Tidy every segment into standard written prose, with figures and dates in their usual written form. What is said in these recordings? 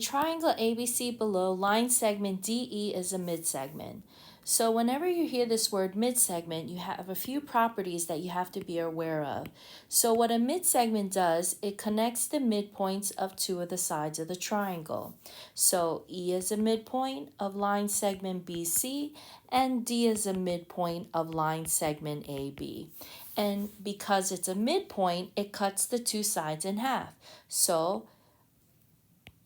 Triangle ABC below, line segment DE is a midsegment. So whenever you hear this word midsegment, you have a few properties that you have to be aware of. So what a midsegment does, it connects the midpoints of two of the sides of the triangle. So E is a midpoint of line segment BC, and D is a midpoint of line segment AB. And because it's a midpoint, it cuts the two sides in half. So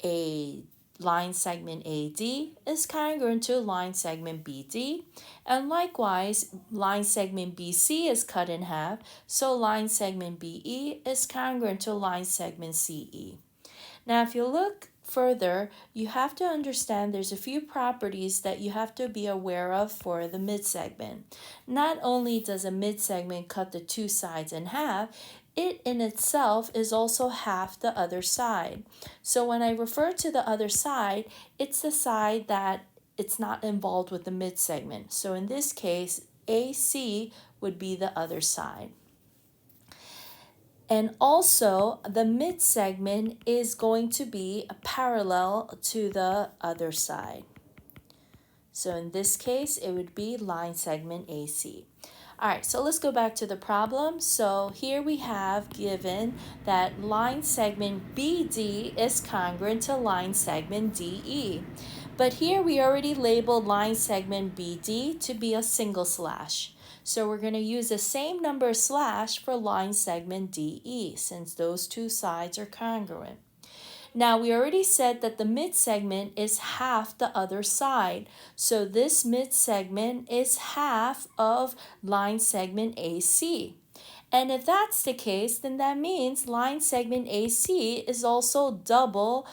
a line segment AD is congruent to line segment BD, and likewise line segment BC is cut in half, so line segment BE is congruent to line segment CE. Now if you look further, you have to understand there's a few properties that you have to be aware of for the midsegment. Not only does a midsegment cut the two sides in half, it in itself is also half the other side. So when I refer to the other side, it's the side that it's not involved with the midsegment. So in this case, AC would be the other side. And also, the midsegment is going to be parallel to the other side. So in this case, it would be line segment AC. All right, so let's go back to the problem. So here we have given that line segment BD is congruent to line segment DE. But here we already labeled line segment BD to be a single slash. So we're going to use the same number slash for line segment DE since those two sides are congruent. Now we already said that the midsegment is half the other side. So this midsegment is half of line segment AC. And if that's the case, then that means line segment AC is also double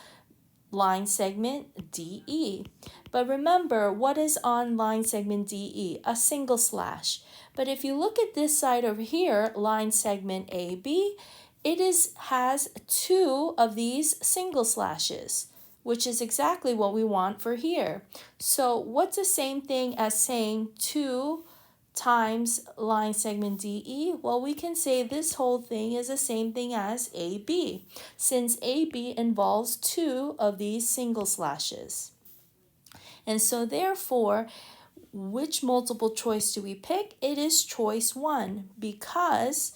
line segment DE. But remember, what is on line segment DE? A single slash. But if you look at this side over here, line segment AB, has two of these single slashes, which is exactly what we want for here. So what's the same thing as saying 2 times line segment DE? Well, we can say this whole thing is the same thing as AB, since AB involves two of these single slashes. And so therefore, which multiple choice do we pick? It is choice 1, because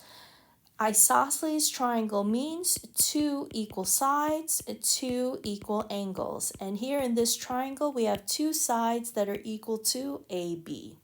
isosceles triangle means two equal sides, two equal angles. And here in this triangle, we have two sides that are equal to AB.